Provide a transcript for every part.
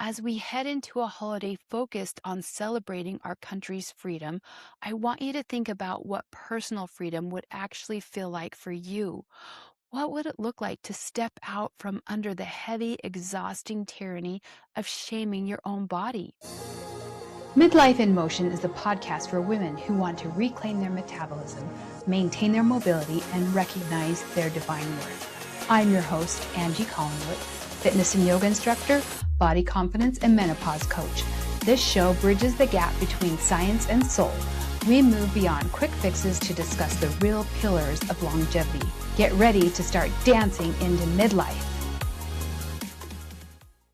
As we head into a holiday focused on celebrating our country's freedom, I want you to think about what personal freedom would actually feel like for you. What would it look like to step out from under the heavy, exhausting tyranny of shaming your own body? Midlife in Motion is the podcast for women who want to reclaim their metabolism, maintain their mobility, and recognize their divine worth. I'm your host, Angie Collingwood, fitness and yoga instructor, body confidence, and menopause coach. This show bridges the gap between science and soul. We move beyond quick fixes to discuss the real pillars of longevity. Get ready to start dancing into midlife.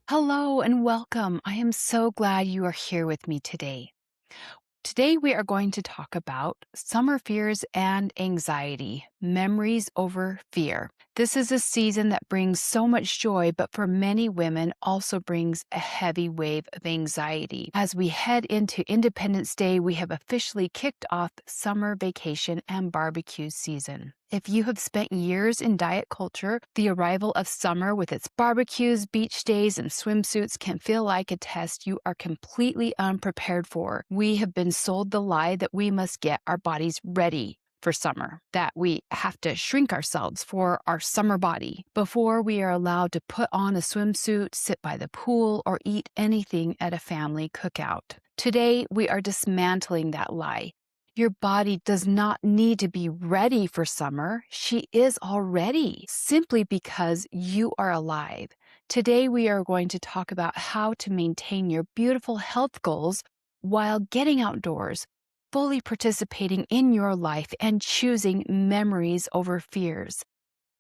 Hello and welcome. I am so glad you are here with me today. Today, we are going to talk about summer fears and anxiety, memories over fear. This is a season that brings so much joy, but for many women also brings a heavy wave of anxiety. As we head into Independence Day, we have officially kicked off summer vacation and barbecue season. If you have spent years in diet culture, the arrival of summer with its barbecues, beach days, and swimsuits can feel like a test you are completely unprepared for. We have been sold the lie that we must get our bodies ready for summer, that we have to shrink ourselves for our summer body before we are allowed to put on a swimsuit, sit by the pool, or eat anything at a family cookout. Today, we are dismantling that lie. Your body does not need to be ready for summer. She is already, simply because you are alive. Today, we are going to talk about how to maintain your beautiful health goals while getting outdoors, fully participating in your life, and choosing memories over fears.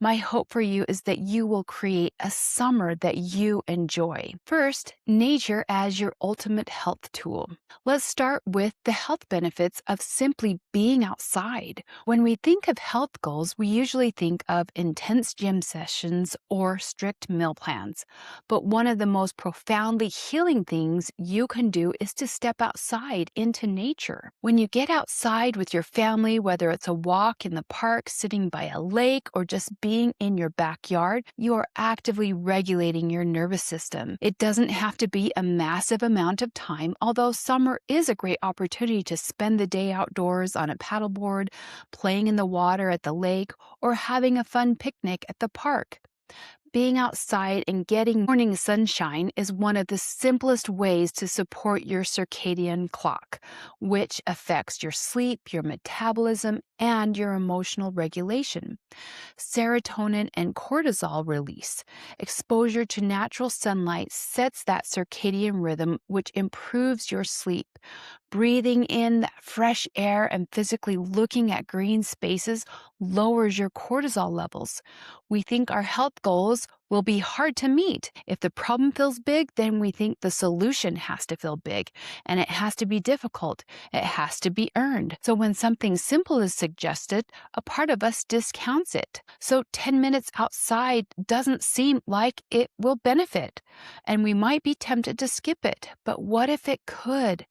My hope for you is that you will create a summer that you enjoy. First, nature as your ultimate health tool. Let's start with the health benefits of simply being outside. When we think of health goals, we usually think of intense gym sessions or strict meal plans. But one of the most profoundly healing things you can do is to step outside into nature. When you get outside with your family, whether it's a walk in the park, sitting by a lake, or just being in your backyard, you are actively regulating your nervous system. It doesn't have to be a massive amount of time, although summer is a great opportunity to spend the day outdoors on a paddleboard, playing in the water at the lake, or having a fun picnic at the park. Being outside and getting morning sunshine is one of the simplest ways to support your circadian clock, which affects your sleep, your metabolism, and your emotional regulation. Serotonin and cortisol release. Exposure to natural sunlight sets that circadian rhythm, which improves your sleep. Breathing in that fresh air and physically looking at green spaces lowers your cortisol levels. We think our health goals will be hard to meet. If the problem feels big, then we think the solution has to feel big, and it has to be difficult. It has to be earned. So when something simple is suggested, a part of us discounts it. So 10 minutes outside doesn't seem like it will benefit, and we might be tempted to skip it. But what if it could?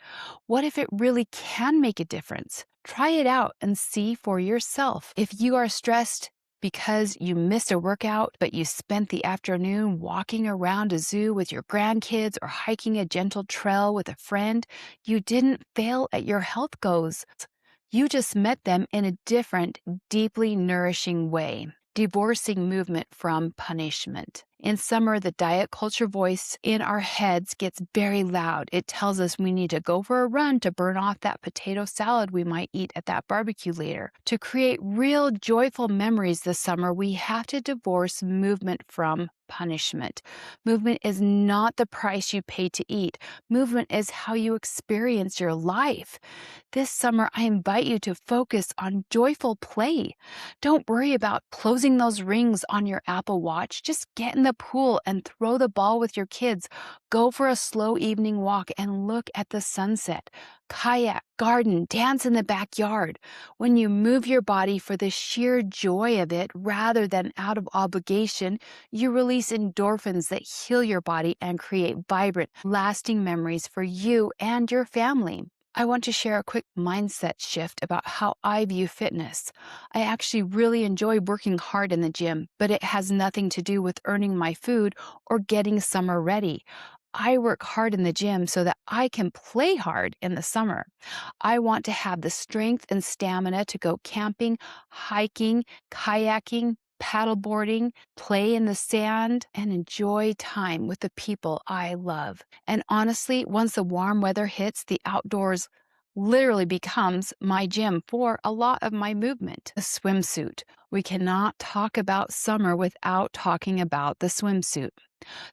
What if it really can make a difference? Try it out and see for yourself. If you are stressed because you missed a workout, but you spent the afternoon walking around a zoo with your grandkids or hiking a gentle trail with a friend, you didn't fail at your health goals. You just met them in a different, deeply nourishing way. Divorcing movement from punishment. In summer, the diet culture voice in our heads gets very loud. It tells us we need to go for a run to burn off that potato salad we might eat at that barbecue later. To create real joyful memories this summer, we have to divorce movement from punishment. Movement is not the price you pay to eat. Movement is how you experience your life. This summer, I invite you to focus on joyful play. Don't worry about closing those rings on your Apple Watch. Just get in the pool and throw the ball with your kids. Go for a slow evening walk and look at the sunset. Kayak, garden, dance in the backyard. When you move your body for the sheer joy of it rather than out of obligation, you release endorphins that heal your body and create vibrant, lasting memories for you and your family. I want to share a quick mindset shift about how I view fitness. I actually really enjoy working hard in the gym, but it has nothing to do with earning my food or getting summer ready. I work hard in the gym so that I can play hard in the summer. I want to have the strength and stamina to go camping, hiking, kayaking, paddleboarding, play in the sand, and enjoy time with the people I love. And honestly, once the warm weather hits, the outdoors literally becomes my gym for a lot of my movement. A swimsuit. We cannot talk about summer without talking about the swimsuit.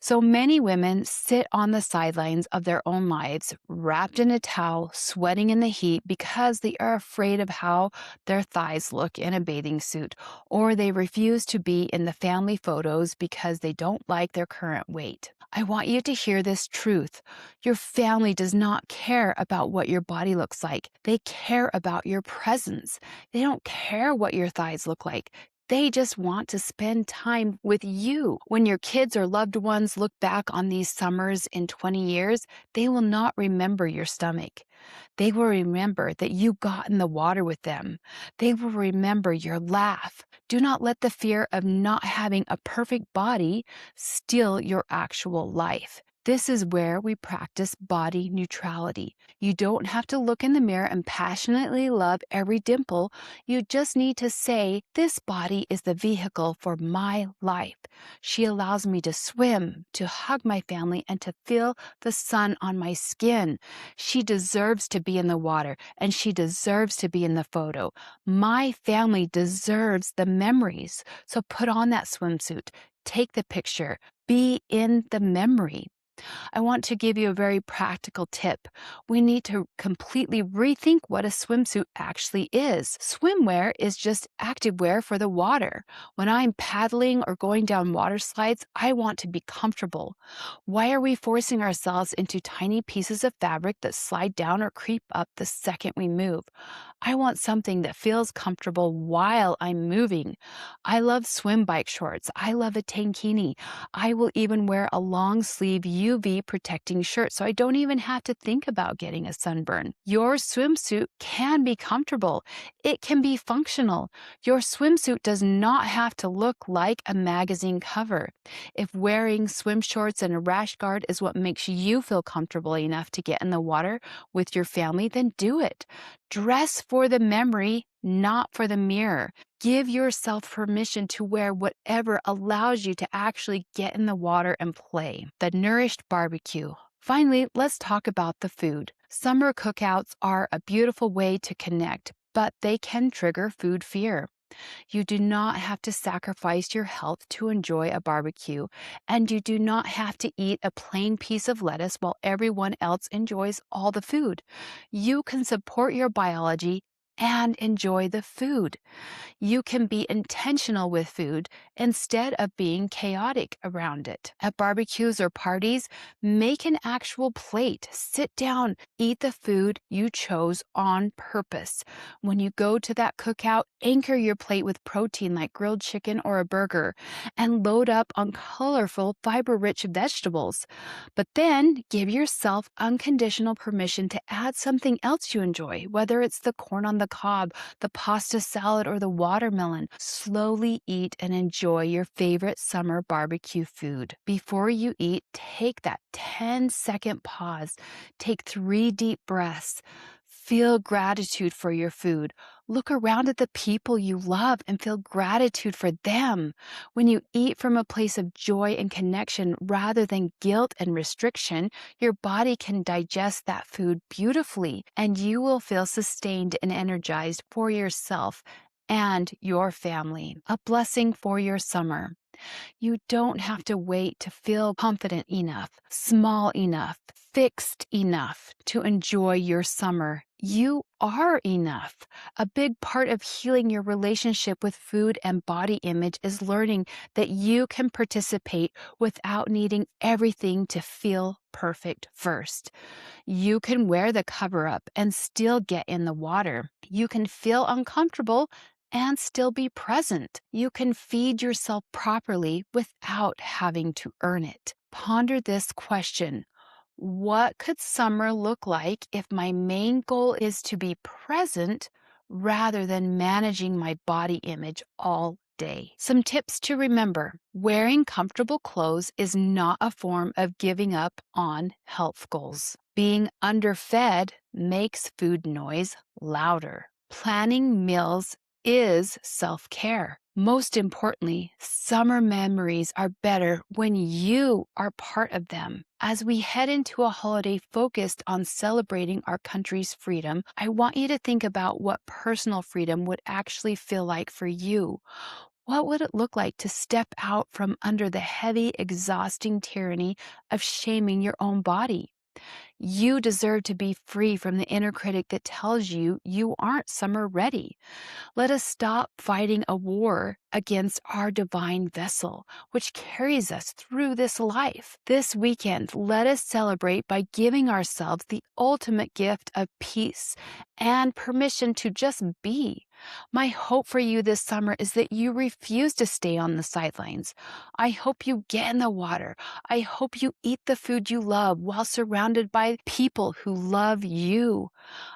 So many women sit on the sidelines of their own lives, wrapped in a towel, sweating in the heat because they are afraid of how their thighs look in a bathing suit, or they refuse to be in the family photos because they don't like their current weight. I want you to hear this truth. Your family does not care about what your body looks like. They care about your presence. They don't care what your thighs look like. They just want to spend time with you. When your kids or loved ones look back on these summers in 20 years, they will not remember your stomach. They will remember that you got in the water with them. They will remember your laugh. Do not let the fear of not having a perfect body steal your actual life. This is where we practice body neutrality. You don't have to look in the mirror and passionately love every dimple. You just need to say, this body is the vehicle for my life. She allows me to swim, to hug my family, and to feel the sun on my skin. She deserves to be in the water, and she deserves to be in the photo. My family deserves the memories. So put on that swimsuit, take the picture, be in the memory. I want to give you a very practical tip. We need to completely rethink what a swimsuit actually is. Swimwear is just activewear for the water. When I'm paddling or going down water slides, I want to be comfortable. Why are we forcing ourselves into tiny pieces of fabric that slide down or creep up the second we move? I want something that feels comfortable while I'm moving. I love swim bike shorts. I love a tankini. I will even wear a long sleeve UV protecting shirt so I don't even have to think about getting a sunburn. Your swimsuit can be comfortable. It can be functional. Your swimsuit does not have to look like a magazine cover. If wearing swim shorts and a rash guard is what makes you feel comfortable enough to get in the water with your family, then do it. Dress for the memory, not for the mirror. Give yourself permission to wear whatever allows you to actually get in the water and play. The nourished barbecue. Finally, let's talk about the food. Summer cookouts are a beautiful way to connect, but they can trigger food fear. You do not have to sacrifice your health to enjoy a barbecue, and you do not have to eat a plain piece of lettuce while everyone else enjoys all the food. You can support your biology and enjoy the food. You can be intentional with food instead of being chaotic around it. At barbecues or parties, make an actual plate. Sit down, eat the food you chose on purpose. When you go to that cookout, anchor your plate with protein like grilled chicken or a burger, and load up on colorful, fiber-rich vegetables. But then give yourself unconditional permission to add something else you enjoy, whether it's the corn on the cob, the pasta salad, or the watermelon. Slowly eat and enjoy your favorite summer barbecue food. Before you eat, take that 10-second pause. Take 3 deep breaths. Feel gratitude for your food. Look around at the people you love and feel gratitude for them. When you eat from a place of joy and connection rather than guilt and restriction, your body can digest that food beautifully, and you will feel sustained and energized for yourself and your family. A blessing for your summer. You don't have to wait to feel confident enough, small enough, fixed enough to enjoy your summer. You are enough. A big part of healing your relationship with food and body image is learning that you can participate without needing everything to feel perfect first. You can wear the cover up and still get in the water. You can feel uncomfortable and still be present. You can feed yourself properly without having to earn it. Ponder this question. What could summer look like if my main goal is to be present rather than managing my body image all day. Some tips to remember. Wearing comfortable clothes is not a form of giving up on health goals. Being underfed makes food noise louder. Planning meals is self-care. Most importantly, summer memories are better when you are part of them. As we head into a holiday focused on celebrating our country's freedom, I want you to think about what personal freedom would actually feel like for you. What would it look like to step out from under the heavy, exhausting tyranny of shaming your own body? You deserve to be free from the inner critic that tells you you aren't summer ready. Let us stop fighting a war against our divine vessel, which carries us through this life. This weekend, let us celebrate by giving ourselves the ultimate gift of peace and permission to just be. My hope for you this summer is that you refuse to stay on the sidelines. I hope you get in the water. I hope you eat the food you love while surrounded by people who love you.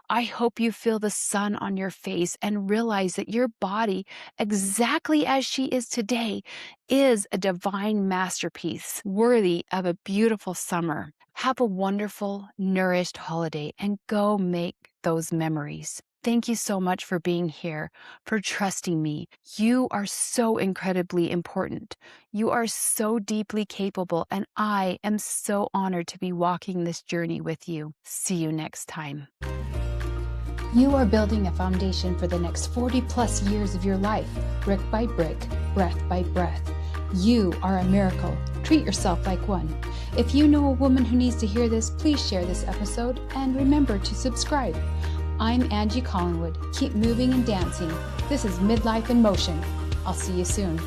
I hope you feel the sun on your face and realize that your body, exactly as she is today, is a divine masterpiece worthy of a beautiful summer. Have a wonderful, nourished holiday and go make those memories. Thank you so much for being here, for trusting me. You are so incredibly important. You are so deeply capable, and I am so honored to be walking this journey with you. See you next time. You are building a foundation for the next 40+ years of your life, brick by brick, breath by breath. You are a miracle. Treat yourself like one. If you know a woman who needs to hear this, please share this episode and remember to subscribe. I'm Angie Collingwood. Keep moving and dancing. This is Midlife in Motion. I'll see you soon.